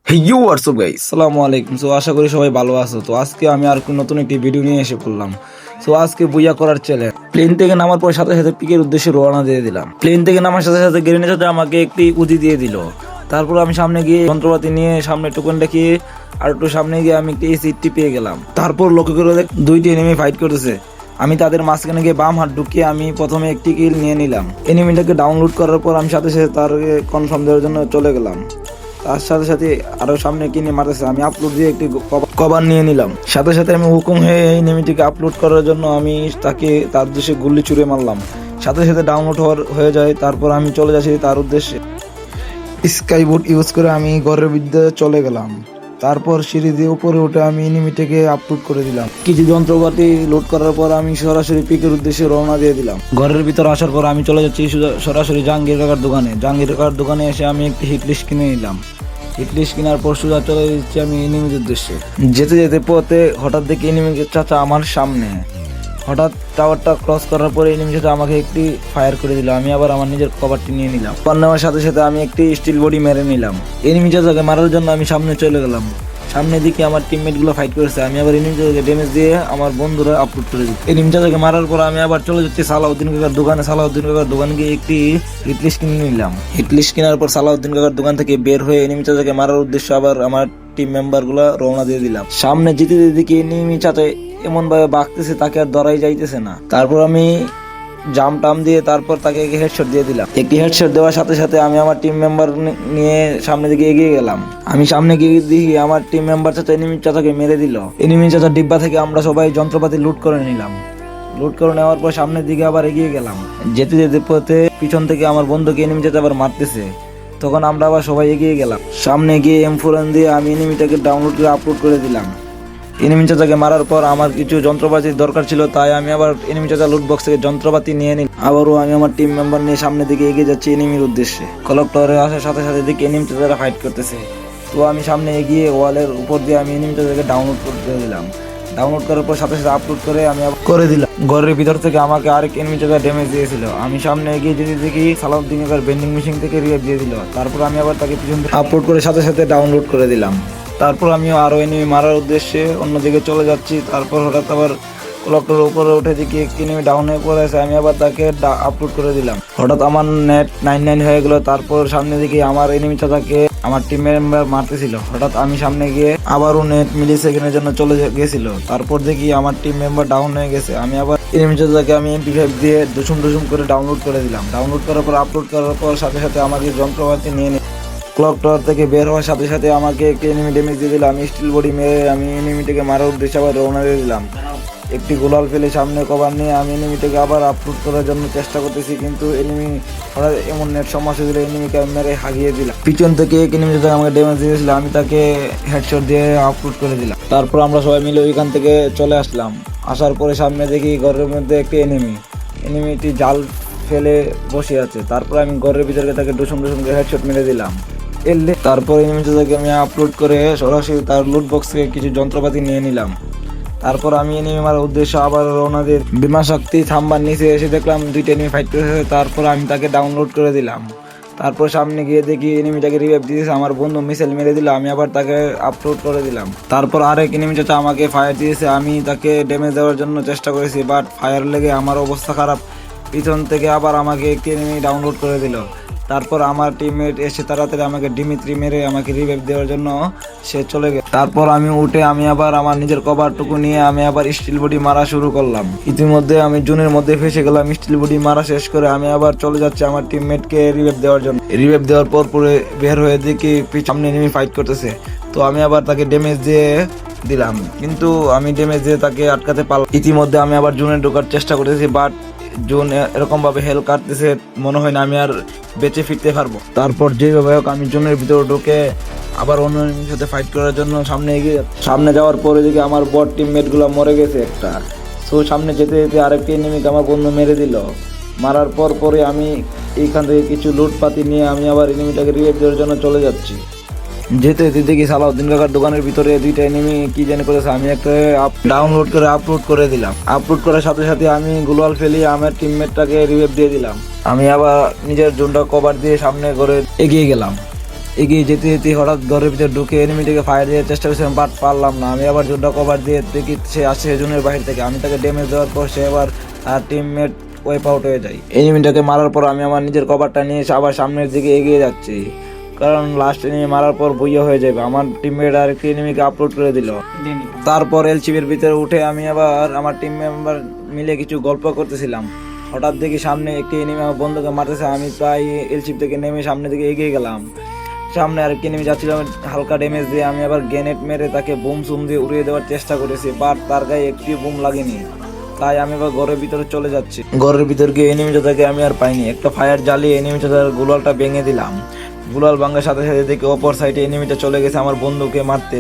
হেইয়ো WhatsApp guys, আসসালামু আলাইকুম। So আশা করি সবাই ভালো আছো। তো আজকে আমি আর নতুন একটি ভিডিও নিয়ে এসে পড়লাম। সো আজকে বুইয়া করার চ্যালেঞ্জ। প্লেন থেকে নামার পর সাথে সাথে পিকের উদ্দেশ্যে রওনা দিয়ে দিলাম। প্লেন থেকে নামার সাথে সাথে গ্রেনেড সাথে আমাকে একটি উজি দিয়ে দিল। তারপর আমি সামনে গিয়ে যন্ত্রপাতি নিয়ে সামনে টোকেন রেখে আর একটু সামনে গিয়ে আমি একটি সিটটি পেয়ে গেলাম। তারপর লক্ষ্য করে দুইটি এনিমি ফাইট করতেছে। আমি তাদের মাঝখানে গিয়ে বাম হাত ঢুকিয়ে আমি প্রথমে একটি কিল নিয়ে নিলাম। এনিমিটাকে ডাউনলোড করার পর আমি সাথে সাথে তার কনফার্ম দেওয়ার জন্য চলে গেলাম। তার সাথে সাথে আরো সামনে কিনে মারতেছে, আমি আপলোড দিয়ে একটি কভার নিয়ে নিলাম। সাথে সাথে আমি হুকুম হয়ে এই নেমিটিকে আপলোড করার জন্য আমি তাকে তার উদ্দেশ্যে গুল্লি ছুড়ে মারলাম। সাথে সাথে ডাউনলোড হয়ে যায়। তারপর আমি চলে যাচ্ছি তার উদ্দেশ্যে। স্কাই বুট ইউজ করে আমি ঘরের ভিতরে চলে গেলাম। তারপর সিঁড়ি দিয়ে উপরে উঠে আমি এনিমিটাকে আপলোড করে দিলাম। কিছু যন্ত্রপাতি লোড করার পর আমি সরাসরি পিকের উদ্দেশ্যে রওনা দিয়ে দিলাম। ঘরের ভিতর আসার পর আমি চলে যাচ্ছি সরাসরি জাহাঙ্গীর কাকার দোকানে। জাহাঙ্গীর কাকার দোকানে এসে আমি একটি হিটলিস্ট কিনে নিলাম। হিটলিস্ট কেনার পর সোজা চলে যাচ্ছি আমি এনিমির উদ্দেশ্যে। যেতে যেতে পথে হঠাৎ দেখি এনিমি চাচা আমার সামনে। হঠাৎ টাওয়ারটা ক্রস করার পরে এনিমি চাচা আমাকে একটি ফায়ার করে দিল। আমি আবার আমার নিজের কভারটি নিয়ে নিলাম। কভার নেওয়ার সাথে সাথে আমি একটি স্টিল বডি মেরে নিলাম। এনিমি চাচাকে মারার জন্য আমি সামনে চলে গেলাম। সামনে দিকে আমার টিমমেট গুলো ফাইট করেছে। আমি আবার এনিমি চাচাকে ড্যামেজ দিয়ে আমার বন্ধুরা আপলোড করে দিই। এনিমি চাচাকে মারার পর আমি আবার চলে যাচ্ছি সালাউদ্দিন কাকার দোকানে। সালাউদ্দিন কাকার দোকানে গিয়ে একটি হিটলিস্ট কিনে নিলাম। হিটলিস্ট কেনার পর সালাউদ্দিন কাকার দোকান থেকে বের হয়ে এনিমি চাচাকে মারার উদ্দেশ্যে আবার আমার টিম মেম্বার গুলা রওনা দিয়ে দিলাম। সামনে যেতে যেতে দেখি এনিমি চাচা এমন ভাবে বাঁকতেছে, তাকে আর ধরাই যাইতেছে না। তারপর আমি জাম টাম দিয়ে তারপর তাকে হেডশট দিয়ে দিলাম। একটি হেডশট দেওয়ার সাথে সাথে আমি আমার টিম মেম্বার নিয়ে সামনে দিকে এগিয়ে গেলাম। আমি সামনে গিয়ে দেখি আমার টিম মেম্বার চাচা এনিমি চাচাকে মেরে দিল। এনিমি চাচার ডিব্বা থেকে আমরা সবাই যন্ত্রপাতি লুট করে নিলাম। লুট করে নেওয়ার পর সামনের দিকে আবার এগিয়ে গেলাম। যেতে যেতে পথে পিছন থেকে আমার বন্ধুকে এনিমি চাচা আবার মারতেছে। তখন আমরা আবার সবাই এগিয়ে গেলাম। সামনে গিয়ে M4 দিয়ে আমি এনিমিটাকে ডাউনলোড করে আপলোড করে দিলাম। এনিমি চাচাকে মারার পর আমার কিছু যন্ত্রপাতির দরকার ছিল, তাই আমি আবার এনিমি চাচা লুট বক্স থেকে যন্ত্রপাতি নিয়ে নিই। আবারও আমি আমার টিম মেম্বার নিয়ে সামনের দিকে এগিয়ে যাচ্ছি এনিমির উদ্দেশ্যে। ক্লক টাওয়ারে আসার সাথে সাথে দেখি এনিমি চাচারা ফাইট করতেছে। তো আমি সামনে এগিয়ে ওয়ালের উপর দিয়ে আমি এনিমি চাচাকে ডাউনলোড করতে দিলাম। ডাউনলোড করার পর সাথে সাথে আপলোড করে আমি করে দিলাম। ঘরের ভিতর থেকে আমাকে আরেক এনিমি চাচা ড্যামেজ দিয়েছিল। আমি সামনে এগিয়ে যেতে দেখি সালাউদ্দিন কাকার বেন্ডিং মেশিন থেকে রিভাইভ দিয়ে দিল। তারপর আমি আবার তাকে পিছন থেকে আপলোড করে সাথে সাথে ডাউনলোড করে দিলাম। তারপর আমি আরো এনিমি মারার উদ্দেশ্যে অন্যদিকে চলে যাচ্ছি। তারপর হঠাৎ আবার ক্লকটার উপরে উঠে দেখি এনিমি ডাউন হয়ে পড়ে আছে। আমি আবার তাকে আপলোড করে দিলাম। হঠাৎ আমার নেট 99 হয়ে গেল। তারপর সামনে দিকে আমার এনিমি চাচাকে আমার টিম মেম্বার মারতেছিল। হঠাৎ আমি সামনে গিয়ে আবারও নেট মিলি সেকেন্ডের জন্য চলে গেছিল। তারপর দেখি আমার টিম মেম্বার ডাউন হয়ে গেছে। আমি আবার এনিমি চাচাকে আমি MP5 দিয়ে দুসুম করে ডাউনলোড করে দিলাম। ডাউনলোড করার পর আপলোড করার পর সাথে সাথে আমাকে যন্ত্রপাতি নিয়ে ক্লক টাওয়ার থেকে বের হওয়ার সাথে সাথে আমাকে একটি এনিমি ড্যামেজ দিয়ে দিল। আমি স্টিল বডি মেরে আমি এনিমিটাকে মারার উদ্দেশ্যে আবার রওনা দিয়ে দিলাম। একটি গোলাল ফেলে সামনে কভার নিয়ে আমি এনিমিটাকে আবার আপলোড করার জন্য চেষ্টা করতেছি, কিন্তু এনিমি হঠাৎ এমন নেট সমস্যা দিল, এনিমিকে আমি মেরে হারিয়ে দিলাম। পিছন থেকে এক এনিমি যাতে আমাকে ড্যামেজ দিয়েছিল, আমি তাকে হেডশট দিয়ে আপলোড করে দিলাম। তারপর আমরা সবাই মিলে ওইখান থেকে চলে আসলাম। আসার পরে সামনে দেখি ঘরের মধ্যে একটি এনিমিটি জাল ফেলে বসে আছে। তারপর আমি ঘরের ভিতরে তাকে ডুসুম করে হেডশট মেরে দিলাম। তারপর এনিমিটাকে আমি আপলোড করে সরাসরি তার লুট বক্স থেকে কিছু যন্ত্রপাতি নিয়ে নিলাম। তারপর আমি এনিমি মারার উদ্দেশ্যে আবার রওনা দিয়ে বিমা শক্তি থাম্বার নিচে এসে দেখলাম দুইটা এনিমি ফাইট করেছে। তারপর আমি তাকে ডাউনলোড করে দিলাম। তারপর সামনে গিয়ে দেখি এনিমিটাকে রিভাইভ দিয়েছে, আমার বন্ধু মিসাইল মেরে দিল। আমি আবার তাকে আপলোড করে দিলাম। তারপর আরেক এনিমি চাচা আমাকে ফায়ার দিয়েছে। আমি তাকে ড্যামেজ দেওয়ার জন্য চেষ্টা করেছি, বাট ফায়ার লেগে আমার অবস্থা খারাপ। পিছন থেকে আবার আমাকে একটি এনিমি ডাউনলোড করে দিল। তারপর আমার টিমমেট এসে তাড়াতাড়ি আমাকে ডিমিত্রি মেরে আমাকে রিভাইভ দেওয়ার জন্য সে চলে গেল। তারপর আমি উঠে আমি আবার আমার নিজের কভারটুকু নিয়ে আমি আবার স্টিল বডি মারা শুরু করলাম। ইতিমধ্যে আমি জুনের মধ্যে ফেসে গেলাম। স্টিল বডি মারা শেষ করে আমি আবার চলে যাচ্ছি আমার টিমমেটকে রিভাইভ দেওয়ার জন্য। রিভাইভ দেওয়ার পর পরে বের হয়ে দেখি সামনে এনিমি ফাইট করতেছে। তো আমি আবার তাকে ড্যামেজ দিয়ে দিলাম, কিন্তু আমি ড্যামেজ দিয়ে তাকে আটকাতে পারলাম। ইতিমধ্যে আমি আবার জুনে ঢোকার চেষ্টা করতেছি, বাট জুন এরকম ভাবে হেল কাটতেছে, মনে হয় না আমি আর বেঁচে ফিরতে পারবো। তারপর যেভাবে হোক আমি জুনের ভিতরে ঢুকে আবার অন্য এনিমির সাথে ফাইট করার জন্য সামনে যাওয়ার পরে দেখি আমার বট টিমমেট গুলো মরে গেছে একটা। সো সামনে যেতে যেতে আরেকটি এনিমিকে আমার বন্ধু মেরে দিল। মারার পর পরে আমি এইখান থেকে কিছু লুটপাতি নিয়ে আমি আবার এনিমিটাকে রিভাইভ দেওয়ার জন্য চলে যাচ্ছি। যেতে যেতে দেখি সালাউদ্দিন কাকার দোকানের ভিতরে দুইটা এনিমি কি জানি করেছে। আমি একটা ডাউনলোড করে আপলোড করে দিলাম। আপলোড করার সাথে সাথে আমি গ্লোয়াল ফেলিয়ে আমার টিমমেটটাকে রিভাইভ দিয়ে দিলাম। আমি আবার নিজের জোনটা কভার দিয়ে সামনে করে এগিয়ে গেলাম। এগিয়ে যেতে যেতে হঠাৎ ঘরের ভিতরে ঢুকে এনিমিটাকে ফায়ার দেওয়ার চেষ্টা করছিলাম, বাট পারলাম না। আমি আবার জোরটা কভার দিয়ে দেখি সে আসছে জোনের বাহির থেকে। আমি তাকে ড্যামেজ দেওয়ার পর সে আবার তার টিমমেট ওয়াইপ আউট হয়ে যায়। এনিমিটাকে মারার পর আমি আমার নিজের কভারটা নিয়ে এসে আবার সামনের দিকে এগিয়ে যাচ্ছি, কারণ লাস্ট এনিমি মারার পর বুইয়া হয়ে যাবে। আমার টিমমেট আর একটি এনিমিকে আপলোড করে দিল। তারপর এলচিবির ভিতরে উঠে আমি আবার আমার টিম মেম্বার মিলে কিছু গল্প করতেছিলাম। হঠাৎ দেখি সামনে একটি এনিমি আমার বন্ধুকে মারতেছে। আমি প্রায় এলচিপ থেকে নেমে সামনের দিকে এগিয়ে গেলাম। সামনে আরেকটি এনিমি যাচ্ছিল, আমি হালকা ড্যামেজ দিয়ে আমি আবার গ্রেনেড মেরে তাকে বুম সুম দিয়ে উড়িয়ে দেওয়ার চেষ্টা করেছি, বাট তার গায়ে একটি বুম লাগেনি। তাই আমি আবার ঘরের ভিতরে চলে যাচ্ছি। ঘরের ভিতর গিয়ে এনিমিটাকে আমি আর পাইনি। একটা ফায়ার জ্বালিয়ে এনিমিটার গুলালটা ভেঙে দিলাম। গুলাল ভাঙার সাথে সাথে দেখি অপর সাইডে এনিমিটা চলে গেছে আমার বন্ধুকে মারতে।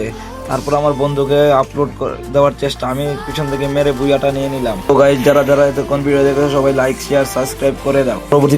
তারপর আমার বন্ধুকে আপলোড দেওয়ার চেষ্টা, আমি পিছন থেকে মেরে বুইয়াটা নিয়ে নিলাম। তো গাইস, যারা যারা এতক্ষণ ভিডিও দেখেছে সবাই লাইক শেয়ার সাবস্ক্রাইব করে দাও। পরবর্তী